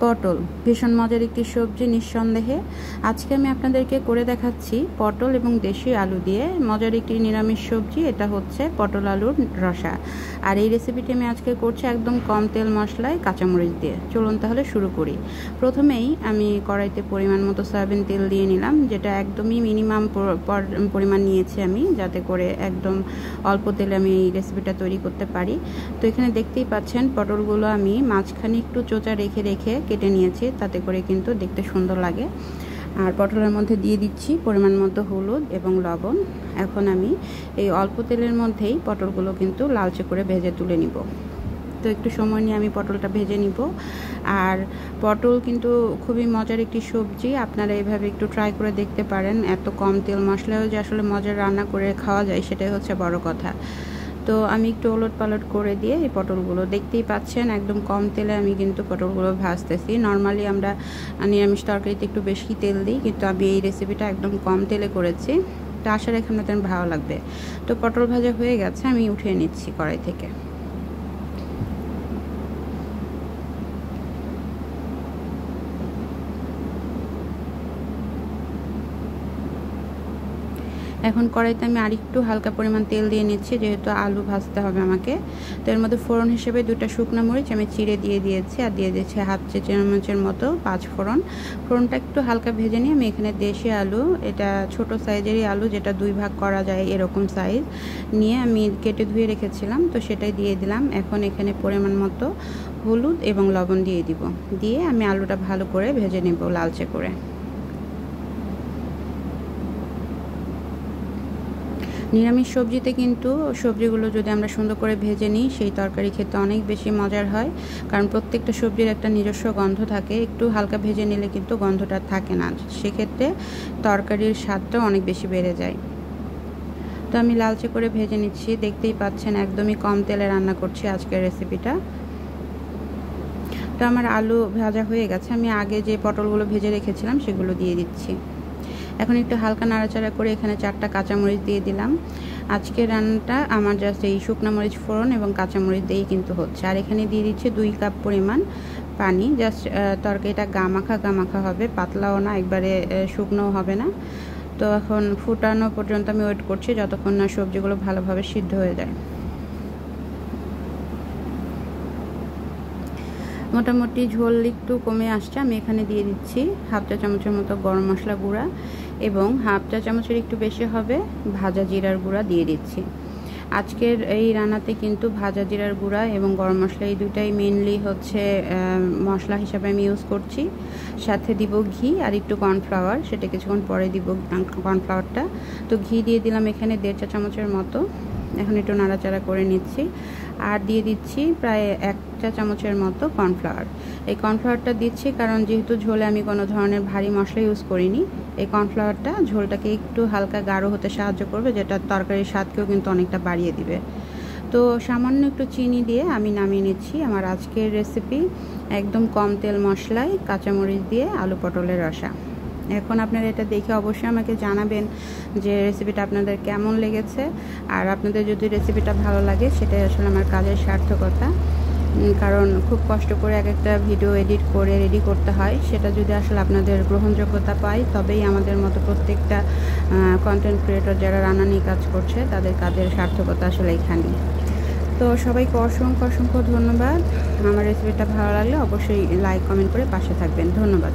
পটল ভীষণ মজার একটি সবজি নিঃসন্দেহে। আজকে আমি আপনাদেরকে করে দেখাচ্ছি পটল এবং দেশি আলু দিয়ে মজার একটি নিরামিষ সবজি। এটা হচ্ছে পটল আলুর রসা। আর এই রেসিপিটি আমি আজকে করছি একদম কম তেল মশলায় কাঁচামরিচ দিয়ে। চলুন তাহলে শুরু করি। প্রথমেই আমি কড়াইতে পরিমাণ মতো সয়াবিন তেল দিয়ে নিলাম, যেটা একদমই মিনিমাম পরিমাণ নিয়েছি আমি, যাতে করে একদম অল্প তেলে আমি এই রেসিপিটা তৈরি করতে পারি। তো এখানে দেখতেই পাচ্ছেন পটলগুলো আমি মাঝখানে একটু চোচা রেখে রেখে কেটে নিয়েছি, তাতে করে কিন্তু দেখতে সুন্দর লাগে। আর পটলের মধ্যে দিয়ে দিচ্ছি পরিমাণ মতো হলুদ এবং লবণ। এখন আমি এই অল্প তেলের মধ্যেই পটলগুলো কিন্তু লালচে করে ভেজে তুলে নিব। তো একটু সময় নিয়ে আমি পটলটা ভেজে নিব। আর পটল কিন্তু খুবই মজার একটি সবজি, আপনারা এভাবে একটু ট্রাই করে দেখতে পারেন। এত কম তেল মশলাও যে আসলে মজার রান্না করে খাওয়া যায়, সেটাই হচ্ছে বড় কথা। তো আমি একটু ওলট পালট করে দিয়ে এই পটলগুলো দেখতেই পাচ্ছেন একদম কম তেলে আমি কিন্তু পটলগুলো ভাজতেছি। নর্মালি আমরা নিরামিষ তরকারিতে একটু বেশি তেল দিই, কিন্তু আমি এই রেসিপিটা একদম কম তেলে করেছি। তো আশা রাখি আপনাদের ভালো লাগবে। তো পটল ভাজা হয়ে গেছে, আমি উঠিয়ে নিচ্ছি কড়াই থেকে। এখন কড়াইতে আমি আরেকটু হালকা পরিমাণ তেল দিয়ে নিচ্ছি, যেহেতু আলু ভাজতে হবে আমাকে। তো এর মধ্যে ফোড়ন হিসেবে 2টা শুকনো মরিচ আমি চিড়ে দিয়ে দিয়েছি, আর দিয়ে দিয়েছি হাফ চা চামচের মতো 5 ফোড়ন। ফোড়নটা একটু হালকা ভেজে নিয়ে আমি এখানে দেশি আলু, এটা ছোট সাইজেরই আলু, যেটা 2 ভাগ করা যায় এরকম সাইজ নিয়ে আমি কেটে ধুয়ে রেখেছিলাম, তো সেটাই দিয়ে দিলাম। এখন এখানে পরিমাণ মতো হলুদ এবং লবণ দিয়ে দিব, দিয়ে আমি আলুটা ভালো করে ভেজে নেব লালচে করে। নিরামিষ সবজিতে কিন্তু সবজিগুলো যদি আমরা সুন্দর করে ভেজে নিই, সেই তরকারি খেতে অনেক বেশি মজার হয়। কারণ প্রত্যেকটা সবজির একটা নিজস্ব গন্ধ থাকে, একটু হালকা ভেজে নিলে কিন্তু গন্ধটা থাকে না, সেক্ষেত্রে তরকারির স্বাদটাও অনেক বেশি বেড়ে যায়। তো আমি লালচে করে ভেজে নিচ্ছি, দেখতেই পাচ্ছেন একদমই কম তেলে রান্না করছি আজকের রেসিপিটা। তো আমার আলু ভাজা হয়ে গেছে, আমি আগে যে পটলগুলো ভেজে রেখেছিলাম সেগুলো দিয়ে দিচ্ছি। এখন একটু হালকা নাড়াচাড়া করে এখানে 4টা কাঁচামরিচ দিয়ে দিলাম। আজকের রান্নাটা আমার জাস্ট এই শুকনো মরিচ ফোড়ন এবং কাঁচামরিচ দিয়েই কিন্তু হচ্ছে। আর এখানে দিয়ে দিচ্ছি 2 কাপ পরিমাণ পানি। জাস্ট তরকারিটা গামাখা হবে, পাতলাও না একবারে শুকনোও হবে না। তো এখন ফুটানো পর্যন্ত আমি ওয়েট করছি, যতক্ষণ না সবজিগুলো ভালোভাবে সিদ্ধ হয়ে যায়। মোটামুটি ঝোল একটু কমে আসছে, আমি এখানে দিয়ে দিচ্ছি হাফ চা চামচের মতো গরম মশলা গুঁড়া এবং হাফ চা চামচের একটু বেশি হবে ভাজা জিরার গুঁড়া দিয়ে দিচ্ছি। আজকের এই রান্নাতে কিন্তু ভাজা জিরার গুঁড়া এবং গরম মশলা এই দুটাই মেনলি হচ্ছে মশলা হিসাবে আমি ইউজ করছি। সাথে দিব ঘি আর একটু কর্নফ্লাওয়ার, সেটা কিছুক্ষণ পরে দিব কর্নফ্লাওয়ারটা। তো ঘি দিয়ে দিলাম এখানে 1.5 চা চামচের মতো। এখন একটু নাড়াচাড়া করে নিচ্ছি, আর দিয়ে দিচ্ছি প্রায় 1 চা চামচের মতো কর্নফ্লাওয়ার। এই কর্নফ্লাওয়ারটা দিচ্ছি কারণ যেহেতু ঝোলে আমি কোনো ধরনের ভারী মশলা ইউজ করিনি, এই কর্নফ্লাওয়ারটা ঝোলটাকে একটু হালকা গাঢ় হতে সাহায্য করবে, যেটা তরকারির স্বাদকেও কিন্তু অনেকটা বাড়িয়ে দিবে। তো সামান্য একটু চিনি দিয়ে আমি নামিয়ে নিচ্ছি আমার আজকের রেসিপি, একদম কম তেল মশলায় কাঁচামরিচ দিয়ে আলু পটলের রসা। এখন আপনারা এটা দেখে অবশ্যই আমাকে জানাবেন যে রেসিপিটা আপনাদের কেমন লেগেছে। আর আপনাদের যদি রেসিপিটা ভালো লাগে, সেটাই আসলে আমার কাজের সার্থকতা। কারণ খুব কষ্ট করে এক একটা ভিডিও এডিট করে রেডি করতে হয়, সেটা যদি আসলে আপনাদের গ্রহণযোগ্যতা পায়, তবেই আমাদের মতো প্রত্যেকটা কন্টেন্ট ক্রিয়েটর যারা রান্না নিয়ে কাজ করছে, তাদের কাজের সার্থকতা আসলে এখানেই। তো সবাইকে অসংখ্য ধন্যবাদ। আমার রেসিপিটা ভালো লাগলে অবশ্যই লাইক কমেন্ট করে পাশে থাকবেন। ধন্যবাদ।